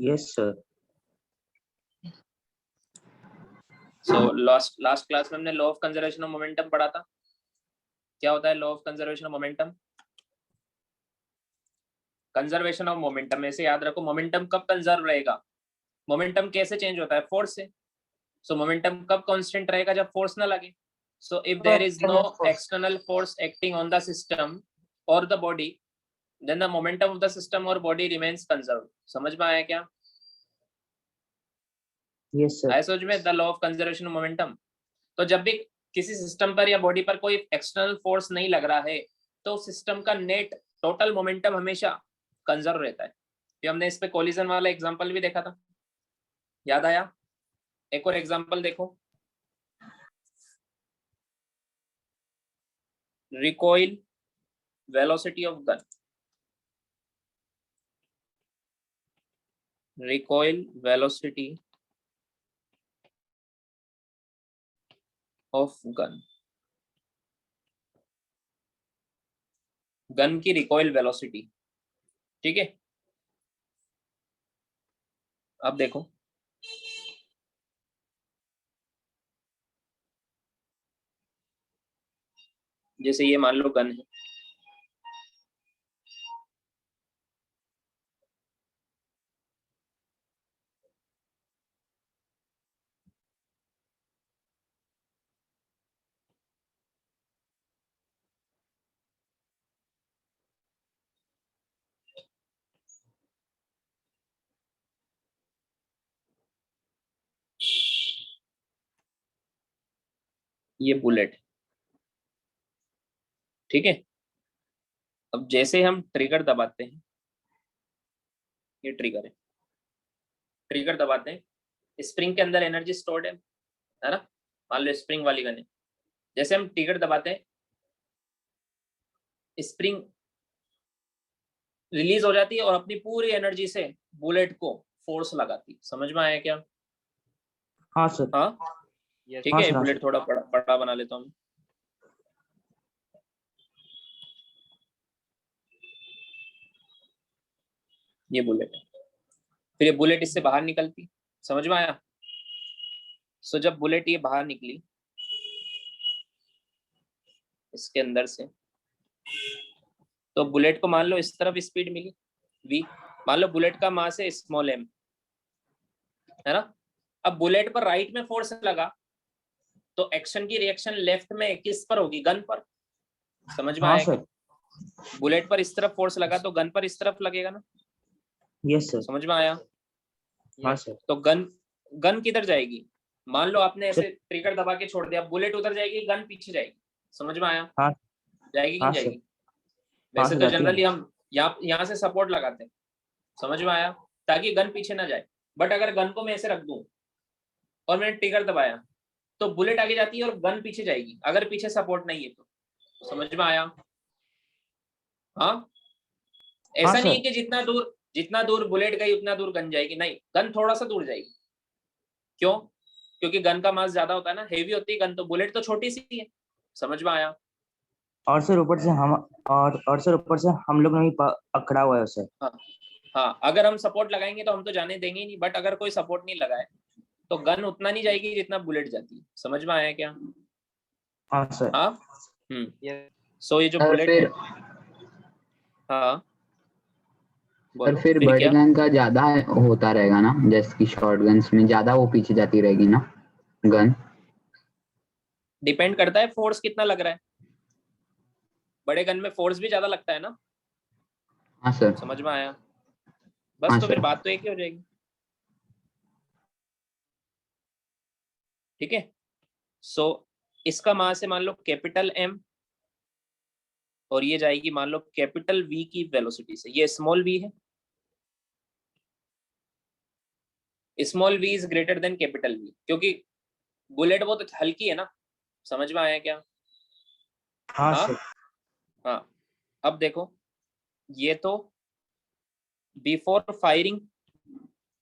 Yes, sir. So last class में हमने law of conservation of momentum पढ़ा था। क्या होता है law of conservation of momentum? Conservation of momentum में से याद रखो, मोमेंटम कब कंजर्व रहेगा? मोमेंटम कैसे चेंज होता है? फोर्स से। सो मोमेंटम कब कांस्टेंट रहेगा? जब फोर्स ना लगे। So if there is no external force acting on the system और the body, then the momentum of the system और बॉडी रिमेन्स कंजर्व। समझ में आया क्या? Yes, sir. आया समझ में the law of conservation of momentum? तो जब भी किसी सिस्टम पर या बॉडी पर कोई एक्सटर्नल फोर्स नहीं लग रहा है तो सिस्टम का नेट टोटल मोमेंटम हमेशा कंजर्व रहता है। ये हमने इस पे कोलिजन वाला एग्जांपल भी देखा था, याद आया? एक और एग्जांपल देखो, recoil velocity of gun. Recoil velocity of gun, gun की रिकॉइल वेलोसिटी। ठीक है, अब देखो जैसे ये मान लो गन है, ये बुलेट। ठीक है, अब जैसे हम ट्रिगर दबाते हैं, ये ट्रिगर है, ट्रिगर दबाते हैं, स्प्रिंग के अंदर एनर्जी स्टोर्ड है ना? मान लो स्प्रिंग वाली गन है, जैसे हम ट्रिगर दबाते हैं स्प्रिंग रिलीज हो जाती है और अपनी पूरी एनर्जी से बुलेट को फोर्स लगाती। समझ में आया क्या? हाँ सर। हाँ ठीक हाँ है, सर, हाँ बुलेट सर। थोड़ा बड़ा बना लेता हूँ। ये बुलेट है, फिर ये बुलेट इससे बाहर निकलती। समझ में आया? सो जब बुलेट ये बाहर निकली इसके अंदर से, तो बुलेट को मान लो इस तरफ स्पीड मिली v, मान लो बुलेट का मास है स्मॉल m, है ना? अब बुलेट पर राइट में फोर्स लगा तो एक्शन की रिएक्शन लेफ्ट में किस पर होगी? गन पर। समझ में हाँ आया क्या? सर। बुलेट पर इस तरफ फोर्स लगा तो गन पर इस तरफ लगेगा ना? Yes sir. समझ में आया? हाँ सर। तो गन गन किधर जाएगी? मान लो आपने ऐसे सर। ट्रिगर दबा के छोड़ दिया, बुलेट उधर जाएगी, गन पीछे जाएगी। समझ में आया? हाँ। जाएगी कि हाँ नहीं सर। जाएगी? हाँ वैसे सर, तो जाती है। जनरली हम यहाँ से सपोर्ट लगाते हैं। समझ में आया? ताकि गन पीछे ना जाए। बट अगर गन को मैं ऐसे रख दूं और मैंने ट्रिगर दबाया तो बुलेट आगे जाती है और गन पीछे जाएगी, अगर पीछे सपोर्ट नहीं है तो। समझ में आया? हाँ, हाँ ऐसा नहीं है सर। कि जितना दूर बुलेट गई उतना दूर गन जाएगी, नहीं, गन थोड़ा सा दूर जाएगी। क्यों? क्योंकि गन का मास ज्यादा होता है ना, हेवी होती है गन, तो बुलेट तो छोटी सी है। समझ में आया? और सर ऊपर से हम और सर ऊपर से हम लोग ने भी पकड़ा हुआ है उसे। हाँ हाँ, अगर हम सपोर्ट लगाएंगे तो हम तो जाने देंगे ही नहीं, बट अगर कोई सपोर्ट नहीं लगाए तो गन उतना नहीं जाएगी जितना बुलेट जाती है। समझ में आया क्या? हाँ सर। हाँ। सो ये जो सर बुलेट फिर है, हाँ सर बोलो फिर फिर बड़ी क्या? गन का ज्यादा होता रहेगा ना, जैसे कि शॉर्ट गन्स में ज्यादा वो पीछे जाती रहेगी ना गन? डिपेंड करता है फोर्स कितना लग रहा है, बड़े गन में फोर्स भी ज्यादा लगता है ना। हाँ सर। समझ में आया? बस हाँ तो फिर सर। बात तो एक ही हो जाएगी। ठीक है, सो इसका मास है मान लो कैपिटल M और ये जाएगी मान लो कैपिटल V की वेलोसिटी से। ये स्मॉल v है, small v is greater than capital V, क्योंकि बुलेट बहुत हल्की है ना। समझ में आया क्या? हाँ हाँ सर। हाँ, अब देखो ये तो बिफोर फायरिंग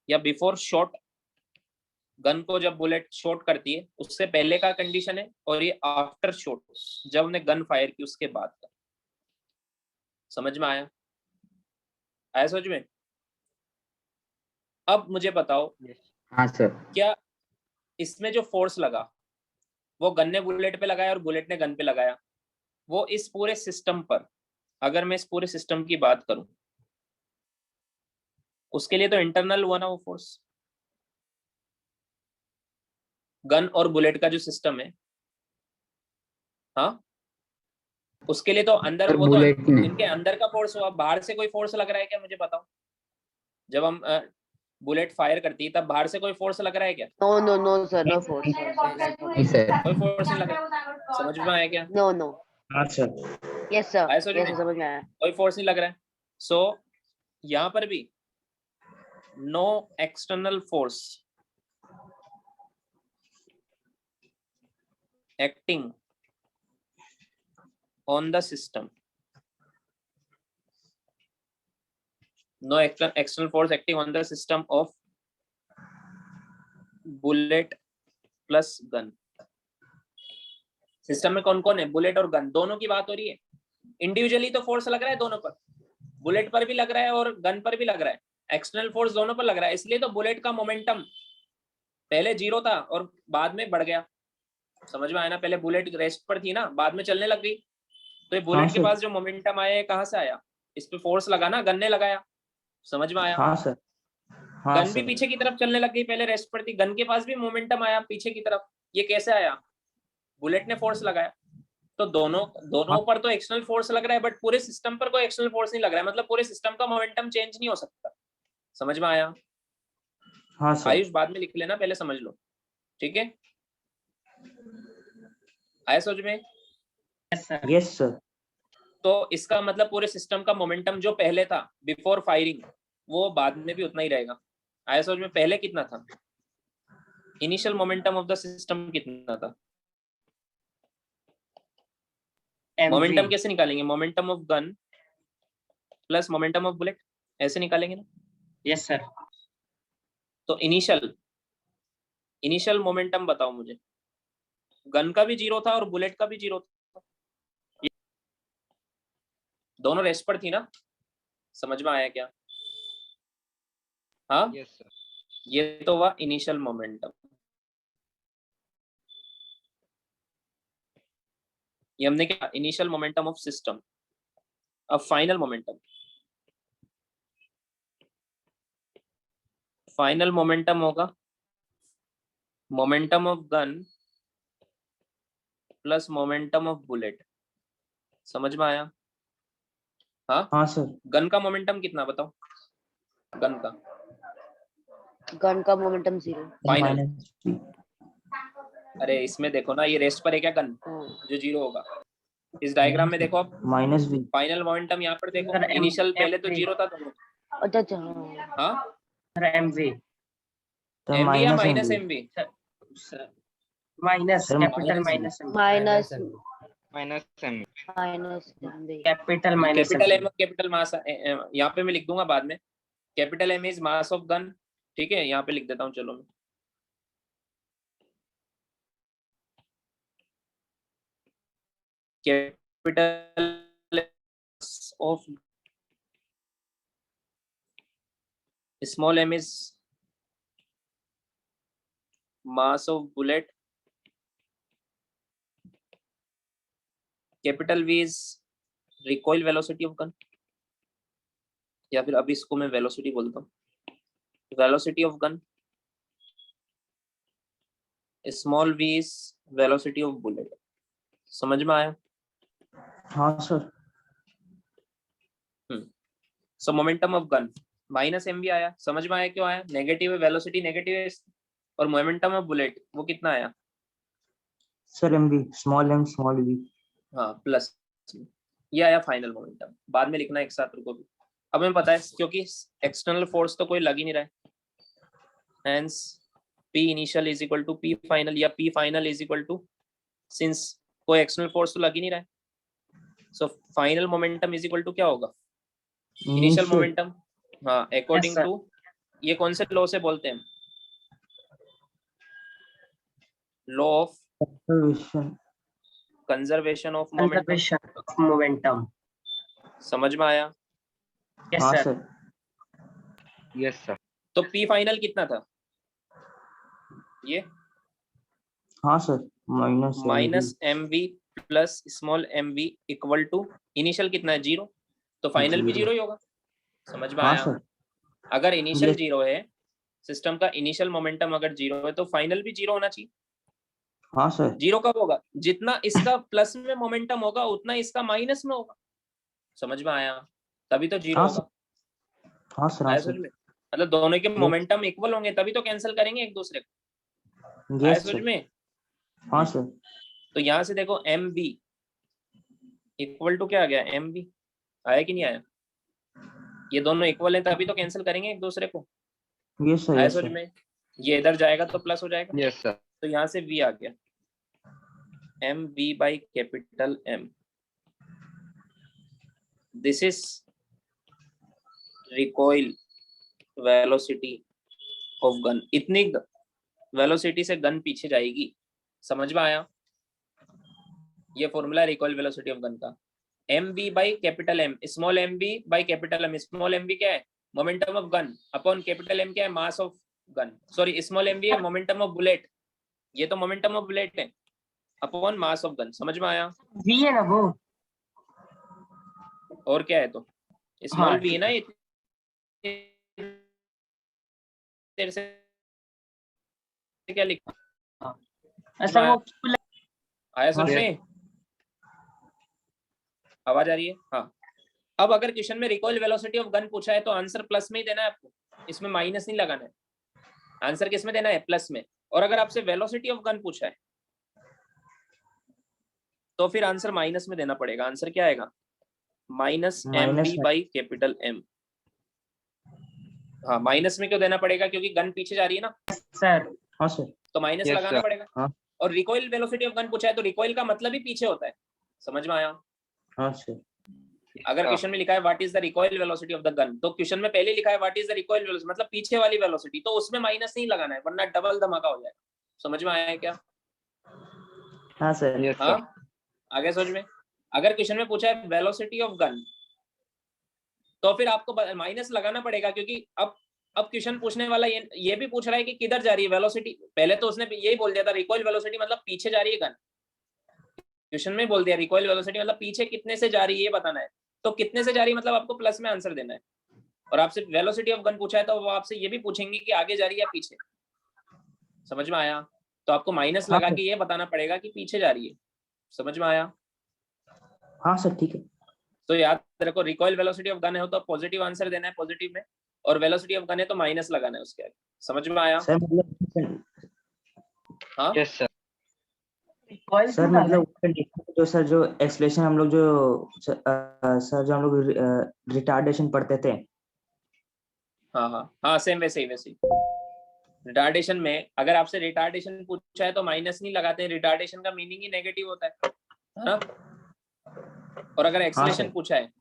या बिफोर शॉट, गन को जब बुलेट शॉट करती है उससे पहले का कंडीशन है, और ये आफ्टर शॉट जब उन्हें गन फायर की उसके बाद का। समझ में आया? आया समझ में? अब मुझे बताओ, हाँ सर। क्या इसमें जो फोर्स लगा वो गन ने बुलेट पे लगाया और बुलेट ने गन पे लगाया, वो इस पूरे सिस्टम पर, अगर मैं इस पूरे सिस्टम की बात करूं, उसके लिए तो इंटरनल हुआ ना वो फोर्स, गन और बुलेट का जो सिस्टम है, हाँ, उसके लिए तो अंदर, सर वो तो बुलेट ही नहीं। इनके अंदर का फोर्स हुआ, बाहर से कोई फोर्स लग रहा है क्या, मुझे बताओ। जब हम बुलेट फायर करती है तब बाहर से कोई फोर्स लग रहा है क्या? No, sir, no force. नहीं सर। कोई फोर्स नहीं लग रहा है, समझ में आया क्या? No. हाँ सर। Yes, sir. आया समझ Yes, में? sir, समझ में आया. कोई फोर्स नहीं लग रहा है। सो यहाँ पर भी no external force acting on the system, no external force acting on the system of bullet plus gun। System में कौन कौन है? बुलेट और गन, दोनों की बात हो रही है। इंडिविजुअली तो फोर्स लग रहा है दोनों पर, बुलेट पर भी लग रहा है और गन पर भी लग रहा है, एक्सटर्नल फोर्स दोनों पर लग रहा है। इसलिए तो बुलेट का मोमेंटम पहले 0 था और बाद में बढ़ गया। समझ में आया ना? पहले बुलेट रेस्ट पर थी ना, बाद में चलने लग गई, तो ये बुलेट के सर। पास जो मोमेंटम आया है कहाँ से आया? इस पे फोर्स लगा ना, गन ने लगाया। समझ में आया? हाँ सर। हाँ गन भी सर। पीछे की तरफ चलने लग गई, पहले रेस्ट पर थी, गन के पास भी मोमेंटम आया पीछे की तरफ। ये कैसे आया? बुलेट ने फोर्स लगाया। तो दोनों पर तो एक्सटर्नल फोर्स लग रहा है, बट पूरे सिस्टम पर कोई एक्सटर्नल फोर्स नहीं लग रहा है, मतलब पूरे सिस्टम का मोमेंटम चेंज नहीं हो सकता। समझ में आया? हाँ सर। आयुष बाद में लिख लेना, पहले समझ लो, ठीक है? आया समझ में? Yes sir. तो इसका मतलब पूरे सिस्टम का मोमेंटम जो पहले था बिफोर फायरिंग, वो बाद में भी उतना ही रहेगा। आया समझ में? पहले कितना था? Initial momentum of the system कितना था? मोमेंटम कैसे निकालेंगे? Momentum of gun plus momentum of bullet, ऐसे निकालेंगे ना? Yes sir. तो इनिशियल मोमेंटम बताओ मुझे। गन का भी 0 था और बुलेट का भी 0 था, दोनों रेस्ट पर थी ना? समझ में आया क्या? हाँ, यस सर। ये तो हुआ इनिशियल मोमेंटम। ये हमने क्या? Initial momentum of system. अब फाइनल मोमेंटम, फाइनल मोमेंटम होगा momentum of gun plus momentum of bullet. समझ में आया? हाँ, हाँ सर। गन का मोमेंटम कितना बताओ? गन का गन का मोमेंटम 0. फाइनल। -3। अरे इसमें देखो ना, ये रेस्ट पर है क्या गन, जो 0 होगा। इस डायग्राम में देखो आप, -B। फाइनल मोमेंटम यहाँ पर देखो, सर, इनिशियल पहले तो MV 0 था दोनों। अच्छा. हाँ, सर एमवी सर एमवी या minus -MB। MV? Sir minus, sir, capital minus minus M, minus MV. Capital minus capital M, capital mass, यहाँ पे मैं लिख दूंगा बाद में। Capital M is mass of gun, ठीक है? यहाँ पे लिख देता हूँ, चलो मैं। Capital of small M is mass of bullet, capital V is recoil velocity of gun, या फिर अभी इसको मैं वेलोसिटी बोलता हूँ, velocity of gun. Small V is velocity of bullet. समझ में आया? हाँ sir. So momentum of gun minus M भी आया। समझ में आया क्यों आया? नेगेटिव है, वेलोसिटी नेगेटिव है। और मोमेंटम ऑफ बुलेट वो कितना आया? Sir MB, small v। हाँ, प्लस। ये आया फाइनल मोमेंटम। बाद में लिखना एक साथ, रुको भी। अब हमें पता है, क्योंकि एक्सटर्नल फोर्स तो कोई लग ही नहीं रहा है, hence P initial is equal to P final, या P final is equal to, since कोई एक्सटर्नल फोर्स तो लग ही नहीं रहा है, so final momentum is equal to क्या होगा? Initial momentum. हाँ, अकॉर्डिंग Yes, टू, ये कौन से लॉ से बोलते हैं? Law of conservation of momentum. Conservation of momentum. समझ में आया? यस हाँ सर। सर। Yes sir. तो पी फाइनल कितना था? ये हाँ sir, minus M V plus small M V equal to initial कितना है? 0। तो फाइनल भी 0 ही होगा। समझ में हाँ आया? सर। अगर इनिशियल Yes. 0 है, सिस्टम का इनिशियल मोमेंटम अगर 0 है तो फाइनल भी 0 होना चाहिए। हाँ सर। 0 कब होगा? जितना इसका प्लस में मोमेंटम होगा उतना इसका माइनस में होगा। समझ में आया? तभी तो 0 हाँ होगा। हाँ सर। हाँ आया सर। समझ में? मतलब दोनों के मोमेंटम इक्वल होंगे तभी तो कैंसिल करेंगे एक दूसरे को। आया यस समझ सर। में? हाँ सर। तो यहाँ से देखो एम वी इक्वल टू क्या आ गया? एम वी आया कि नहीं आया? ये दोनों इक्वल है तभी तो कैंसिल करेंगे एक दूसरे को। Yes sir. आया यस समझ सर। में? ये इधर जाएगा तो प्लस हो जाएगा। Yes sir. तो यहाँ से v आ गया M V by capital M. This is recoil velocity of gun. इतनी वेलोसिटी से गन पीछे जाएगी। समझ में आया? ये formula recoil velocity of gun का। M V by capital M, small M V by capital M. Small M V क्या है? Momentum of gun upon capital M क्या है? Mass of gun. Sorry, small M V है momentum of bullet. ये तो momentum of bullet है upon mass of gun. समझ में आया? वी है ना वो? और क्या है? तो स्मॉल हाँ, वी है ना ये। तेरे से क्या लिखा? सर वो आया समझ में? आवाज आ रही है? हाँ। अब अगर क्वेश्चन में रिकॉइल वेलोसिटी ऑफ गन पूछा है तो आंसर प्लस में ही देना है आपको, इसमें माइनस नहीं लगाना है। आंसर किस में देना है? प्लस में। और अगर आपसे वेलोसिटी ऑफ गन पूछा है तो फिर आंसर माइनस में देना पड़ेगा। आंसर क्या आएगा? Minus M V by capital M. हाँ, माइनस में क्यों देना पड़ेगा? क्योंकि गन पीछे जा रही है ना सर। हाँ सर। तो माइनस Yes, लगाना sir. पड़ेगा। हाँ। और रिकॉइल वेलोसिटी ऑफ गन पूछा है तो रिकॉइल का मतलब ही पीछे होता है। समझ में आया? हाँ सर। अगर क्वेश्चन में लिखा है what is the recoil velocity of the gun, तो क्वेश्चन में पहले लिखा है what is the recoil velocity, मतलब पीछे वाली वेलोसिटी, तो उसमें माइनस नहीं लगाना है वरना डबल धमाका हो जाएगा। समझ में आया है क्या? हाँ सर। Yes, sir. हाँ, आगे समझ में। अगर क्वेश्चन में पूछा है वेलोसिटी ऑफ गन तो फिर आपको माइनस लगाना पड़ेगा, क्योंकि अब क्वेश्चन पूछने वाला ये भी पूछ रहा है कि किधर जा रही है वेलोसिटी। पहले तो उसने यही बोल दिया था रिकॉइल वेलोसिटी मतलब पीछे जा रही है गन। क्वेश्चन में बोल दिया रिकॉइल वेलोसिटी मतलब पीछे कितने से जा रही है ये बताना है। तो कितने से जा रही है मतलब आपको प्लस में आंसर देना है। और आपसे वेलोसिटी ऑफ गन पूछा है तो वो आपसे ये भी पूछेंगे कि आगे जा रही है या पीछे। समझ में आया? तो आपको माइनस हाँ लगा सर। के ये बताना पड़ेगा कि पीछे जा रही है। समझ में आया? हाँ सर, ठीक है। तो याद रखो रिकॉइल वेलोसिटी ऑफ गन है तो पॉजिटिव आंसर देना है पॉजिटिव में, और वेलोसिटी ऑफ गन है तो माइनस लगाना है उसके आगे। समझ में आया? सर मतलब हाँ Yes, sir. सर मतलब जो सर जो एक्सप्लेनेशन हम लोग जो सर जो हम लोग रिटार्डेशन पढ़ते थे। हाँ हाँ हाँ, सेम वैसे ही वैसे ही। रिटार्डेशन में अगर आपसे रिटार्डेशन पूछा है तो माइनस नहीं लगाते हैं। रिटार्डेशन का मीनिंग ही नेगेटिव होता है ना? और अगर एक्सेलेरेशन सर। पूछा है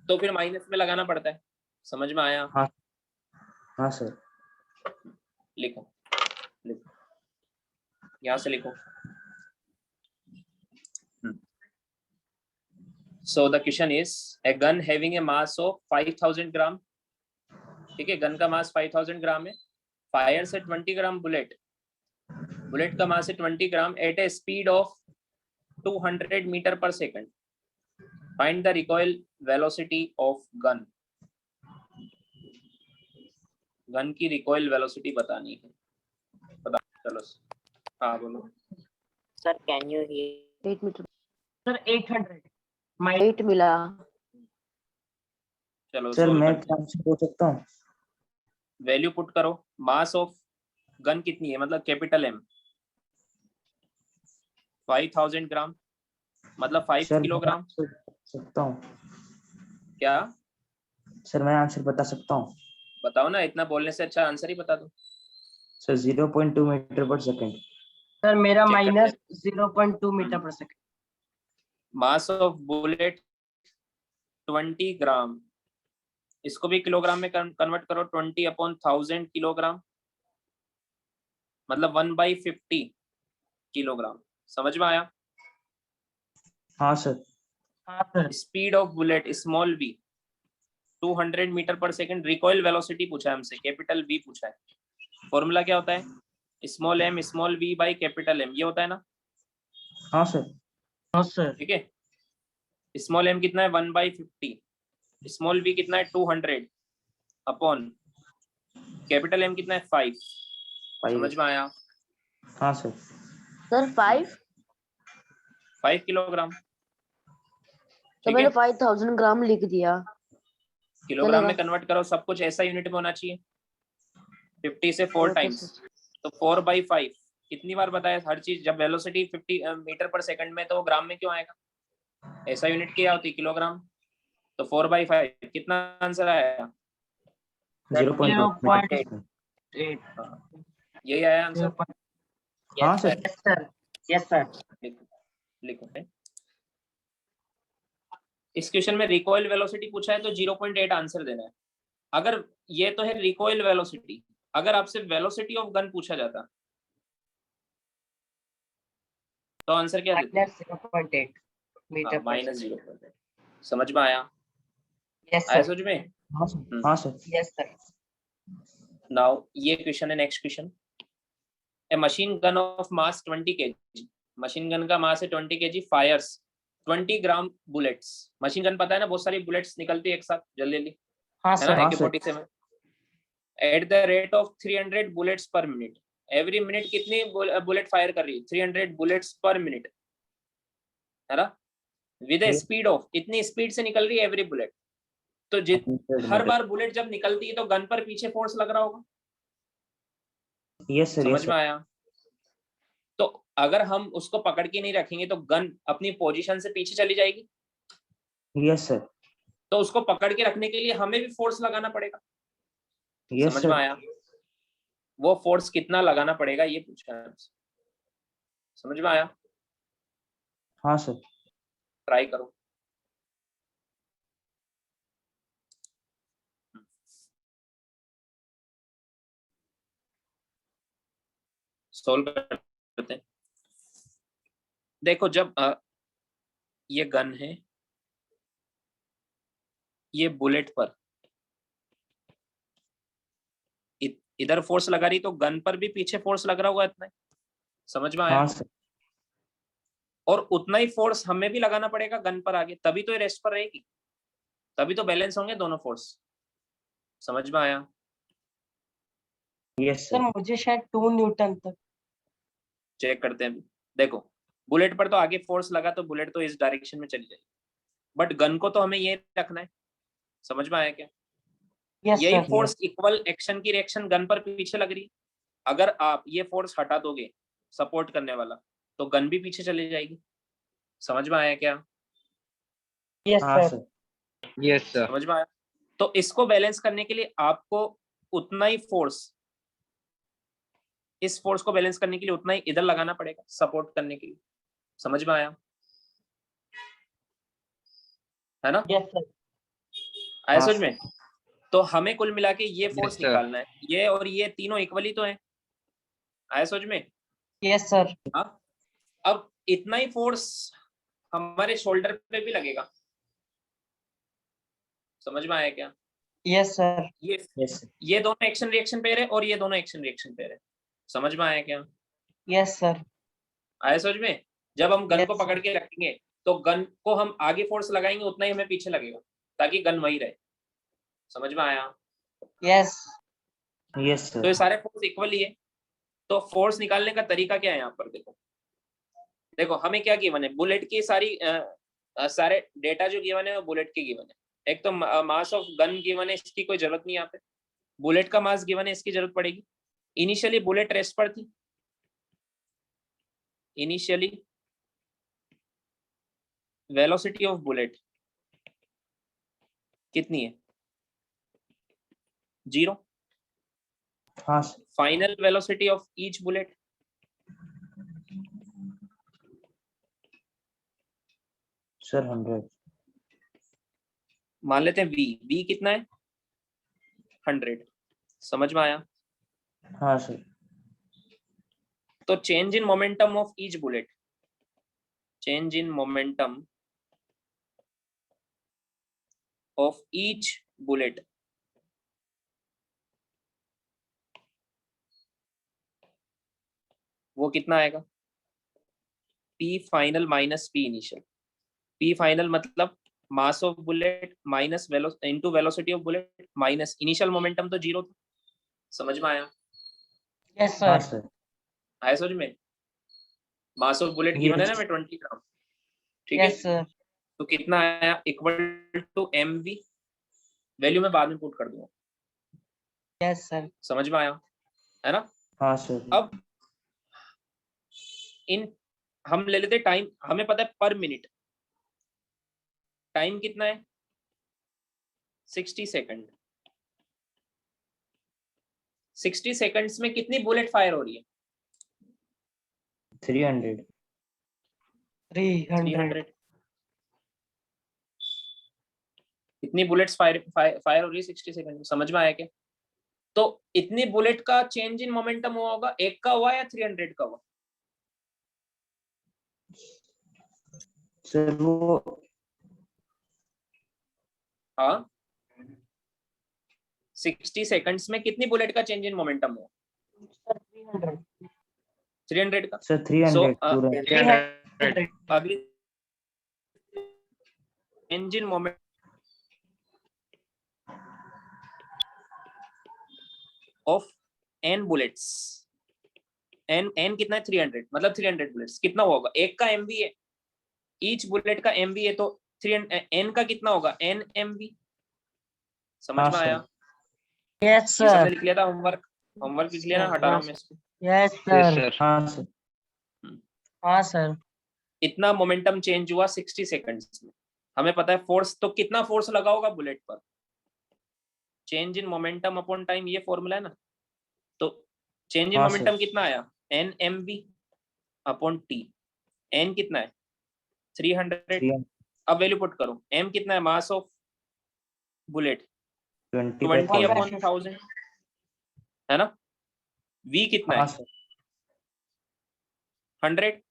तो फिर माइनस में लगाना पड़ता है। समझ में आया? हाँ। हाँ सर। लिखो लिखो, यहाँ से लिखो। So the question is a gun having a mass of 5000 ग्राम। ठीक है, गन का मास 5000 ग्राम है। फायर से 20 ग्राम बुलेट, बुलेट का मास है 20 gram at a speed of 200 metre पर second. Find the recoil velocity of gun. Gun की रिकॉइल वेलोसिटी बतानी है। बता चलो। हाँ बोलो। Sir can you hear? 8 meter. Sir 800 8 मिला। चलो सर solve मैं करते हैं। आपसे पूछ सकता हूँ? वैल्यू पुट करो। मास ऑफ गन कितनी है मतलब कैपिटल एम 5000 ग्राम मतलब 5 सर मैं किलोग्राम। आंसर बता सकता हूँ? क्या? सर मैं आंसर बता सकता हूँ? बताओ ना, इतना बोलने से अच्छा आंसर ही बता दो। सर 0.2 मीटर पर सेकंड। सर मेरा Check माइनस करते 0.2 मीटर पर सेकंड। मास ऑफ बुलेट 20 ग्राम, इसको भी किलोग्राम में कन्वर्ट करो। 20 अपॉन 1000 किलोग्राम मतलब 1/50 किलोग्राम। समझ में आया? हाँ सर। हाँ sir. Speed of bullet small V 200 metre पर सेकंड। रिकॉइल वेलोसिटी पूछा है हमसे, कैपिटल V पूछा है। फॉर्मूला क्या होता है? Small m small v by capital M, ये होता है ना? हाँ सर। हाँ सर। ठीक है। स्मॉल m कितना है 1/50, स्मॉल v कितना है 200 अपॉन कैपिटल M कितना है 5। समझ में आया? हाँ सर। Sir 5 kilogram. तो मैंने 5000 ग्राम लिख दिया। किलोग्राम में चलेगा। कन्वर्ट करो, सब कुछ ऐसा यूनिट में होना चाहिए। 50 से 4 ओके टाइम्स, सर। तो 4/5 कितनी बार बताया हर चीज? जब वेलोसिटी 50 मीटर पर सेकंड में तो वो ग्राम में क्यों आएगा? ऐसा यूनिट क्या होती? किलोग्राम। तो 4/5 कितना आंसर आया? 0.8। यही आया आंसर। हाँ sir. Yes sir. Yes sir. लिखो लिखो। इस क्वेश्चन में रिकॉइल वेलोसिटी पूछा है तो 0.8 आंसर देना है। अगर ये तो है रिकॉइल वेलोसिटी, अगर आपसे वेलोसिटी ऑफ गन पूछा जाता तो आंसर क्या देते? -0.8 मीटर पर -0.8। समझ में आया? यस आया सर। समझ में? हाँ सर। Yes sir. नाउ ये क्वेश्चन है, next question. A machine gun of mass 20 kg, machine gun का मास है 20 kg, फायर्स 20 ग्राम बुलेट्स। मशीन गन पता है ना, बहुत सारी बुलेट्स निकलती है एक साथ जल्दी जल्दी, हाँ है ना? Sir. AK-47 at the rate of 300 bullets पर मिनट। एवरी मिनट कितनी बुलेट फायर कर रही है? 300 बुलेट्स पर मिनट, है ना? विद ए स्पीड ऑफ, इतनी स्पीड से निकल रही है एवरी बुलेट। तो हर बार बुलेट जब निकलती है तो गन पर पीछे फोर्स लग रहा होगा। Yes sir. समझ में आया? तो अगर हम उसको पकड़ के नहीं रखेंगे तो गन अपनी पोजीशन से पीछे चली जाएगी। Yes sir. तो उसको पकड़ के रखने के लिए हमें भी फोर्स लगाना पड़ेगा। यस समझ में सर। आया? वो फोर्स कितना लगाना पड़ेगा ये पूछा है हमसे। समझ में आया? हाँ सर। ट्राई करो। सोल्व करते हैं। देखो जब ये गन है, ये बुलेट पर इधर फोर्स लगा रही, तो गन पर भी पीछे फोर्स लग रहा होगा इतना ही। समझ में आया? हाँ सर। और उतना ही फोर्स हमें भी लगाना पड़ेगा गन पर आगे, तभी तो ये रेस्ट पर रहेगी, तभी तो बैलेंस होंगे दोनों फोर्स। समझ में आया? Yes sir sir. मुझे शायद 2 न्यूटन तक। चेक करते हैं। देखो बुलेट पर तो आगे फोर्स लगा तो बुलेट तो इस डायरेक्शन में चली जाएगी, बट गन को तो हमें ये रखना है। समझ में आया क्या? यस यही सर। फोर्स इक्वल एक्शन की रिएक्शन गन पर पीछे लग रही है। अगर आप ये फोर्स हटा दोगे सपोर्ट करने वाला, तो गन भी पीछे चली जाएगी। समझ में आया क्या? यस हाँ सर। सर। Yes sir. समझ में आया? तो इसको बैलेंस करने के लिए आपको उतना ही फोर्स, इस फोर्स को बैलेंस करने के लिए उतना ही इधर लगाना पड़ेगा सपोर्ट करने के लिए। समझ में आया? है ना? Yes sir. आया हाँ समझ सर। में? तो हमें कुल मिला के ये फोर्स Yes, sir. निकालना है, ये और ये तीनों इक्वली तो है। आया समझ में? Yes sir. हाँ। अब इतना ही फोर्स हमारे शोल्डर पे भी लगेगा। समझ में आया क्या? Yes sir. यस ये दोनों एक्शन रिएक्शन पे रहे और ये दोनों एक्शन रिएक्शन पे रहे। समझ में आया क्या? Yes sir. आया समझ में? जब हम गन को Yes, पकड़ के रखेंगे तो गन को हम आगे फोर्स लगाएंगे, उतना ही हमें पीछे लगेगा, ताकि गन वही रहे। समझ में आया? यस। यस तो ये सर। सारे फोर्स इक्वल ही है। तो फोर्स निकालने का तरीका क्या है यहाँ पर? देखो देखो हमें क्या गिवन है, बुलेट की सारे डेटा जो गिवन है वो बुलेट की गिवन है। एक तो मास ऑफ गन गिवन है, इसकी कोई जरूरत नहीं यहाँ पे। बुलेट का मास गिवन है, इसकी जरूरत पड़ेगी। इनिशियली बुलेट रेस्ट पर थी, इनिशियली वेलोसिटी ऑफ बुलेट कितनी है? 0। हाँ sir. Final velocity of each bullet sir 100। मान लेते हैं v कितना है? 100। समझ में आया? हाँ सर। तो change in momentum of each bullet, change in momentum of each bullet, वो कितना आएगा? P final minus P initial. P final मतलब mass of bullet minus into velocity of bullet minus initial momentum तो zero था। समझ में आया? Yes, हाँ sir. सर, आया समझ में? मास ऑफ बुलेट गिवन है ना Yes. में 20 ग्राम, ठीक है? Yes, sir. तो कितना आया? इक्वल टू mv, वैल्यू मैं बाद में पुट कर दूंगा। Yes, sir. समझ में आया है ना? हाँ सर, अब इन हम ले लेते टाइम, हमें पता है पर मिनट टाइम कितना है? 60 सेकंड। 60 सेकंड्स में कितनी बुलेट फायर हो रही है? 300। 300. 300। इतनी बुलेट्स फायर हो रही है 60 सेकंड में। समझ में आया क्या? तो इतनी बुलेट का चेंज इन मोमेंटम हुआ होगा, एक का हुआ या 300 का हुआ? सर वो हाँ, 60 सेकंड्स में कितनी बुलेट का चेंज इन मोमेंटम हुआ? Sir, 300. 300 का। सर 300 So, पूरा 300. अगली engine moment of n bullets, n कितना है? 300, मतलब 300 बुलेट्स कितना होगा? एक का mv है, ईच बुलेट का mv है, तो 300 n का कितना होगा? n mv। समझ हाँ में सर, आया? Yes, ये सबने sir. लिख लिया था, होमवर्क लिख लिया ना, हटा रहा हूं मैं इसको। Yes, sir. हाँ सर, हाँ, sir. इतना मोमेंटम चेंज हुआ 60 सेकंड्स में। हमें पता है फोर्स, तो कितना फोर्स लगा होगा बुलेट पर? Change in momentum upon time, ये फॉर्मूला है ना। तो चेंज इन हाँ मोमेंटम सर, कितना आया? n mv upon t। n कितना है? 300। 320 अब वैल्यू पुट करो। m कितना है? Mass of bullet 20 by upon 1000। 1000 है ना। v कितना हाँ है? सर, 100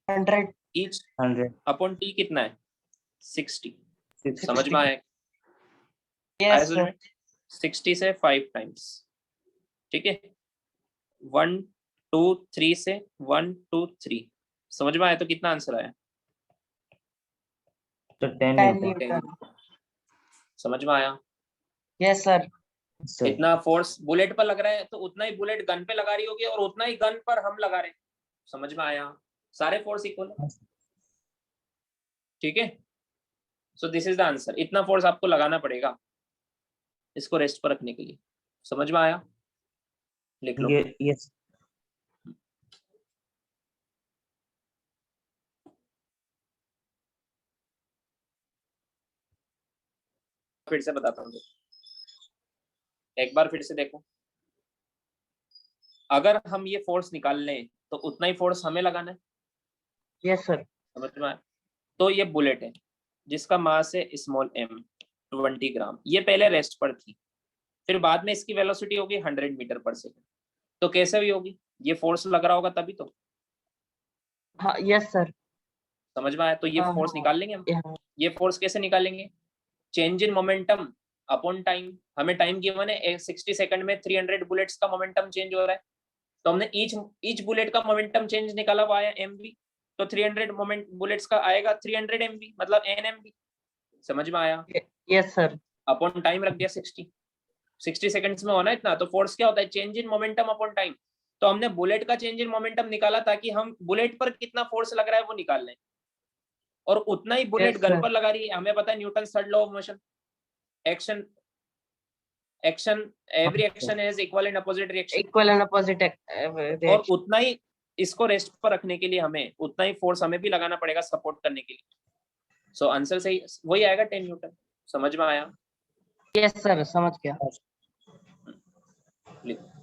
100. ईच 100, अपॉन t कितना है? 60। 60। समझ में आया? Yes, sir. 60 से 5 टाइम्स, ठीक है। 1 2 3 से 1 2 3। समझ में आया? तो कितना आंसर आया? तो 10 10 न्यूटन। Newton. समझ में आया? Yes, sir. सर इतना फोर्स बुलेट पर लग रहा है, तो उतना ही बुलेट गन पे लगा रही होगी और उतना ही गन पर हम लगा रहे हैं। समझ में आया? सारे फोर्स इक्वल है, ठीक है। So this is the answer. इतना फोर्स आपको लगाना पड़ेगा इसको रेस्ट पर रखने के लिए। समझ में आया? लिख लो। ये फिर से बताता हूँ, एक बार फिर से देखो। अगर हम ये फोर्स निकाल लें तो उतना ही फोर्स हमें लगाना है। Yes, sir. समझ में आया? तो ये बुलेट है जिसका मास है स्मॉल m 20 ग्राम। ये पहले रेस्ट पर थी, फिर बाद में इसकी वेलोसिटी होगी 100 मीटर पर सेकंड। तो कैसे हुई होगी? ये फोर्स लग रहा होगा तभी तो। हाँ, yes, sir. समझ में आया? तो ये हाँ, फोर्स हाँ. निकाल लेंगे हम। Yeah. ये फोर्स कैसे निकालेंगे? Change in momentum upon time. हमें टाइम गिवन है 60 सेकंड में 300 बुलेट्स का मोमेंटम चेंज हो रहा है, तो हमने ईच बुलेट का मोमेंटम चेंज निकाला हुआ है mv। तो 300 मोमेंट बुलेट्स का आएगा 300 mv, मतलब nmv। समझ में आया? Yes, sir. अपॉन टाइम रख दिया 60 सेकंड्स में होना इतना। तो फोर्स क्या होता है? Change in momentum upon time. तो हमने बुलेट का चेंज इन मोमेंटम निकाला ताकि हम बुलेट पर कितना फोर्स लग रहा है वो निकाल लें, और उतना ही बुलेट Yes, गन sir. पर लगा रही है। हमें पता है Newton third law of motion, action every action is equal and opposite reaction. Equal and opposite और reaction. उतना ही इसको रेस्ट पर रखने के लिए हमें उतना ही फोर्स हमें भी लगाना पड़ेगा सपोर्ट करने के लिए। सो आंसर सही वही आएगा 10 न्यूटन। समझ में आया? Yes, sir. समझ गया. लिखो।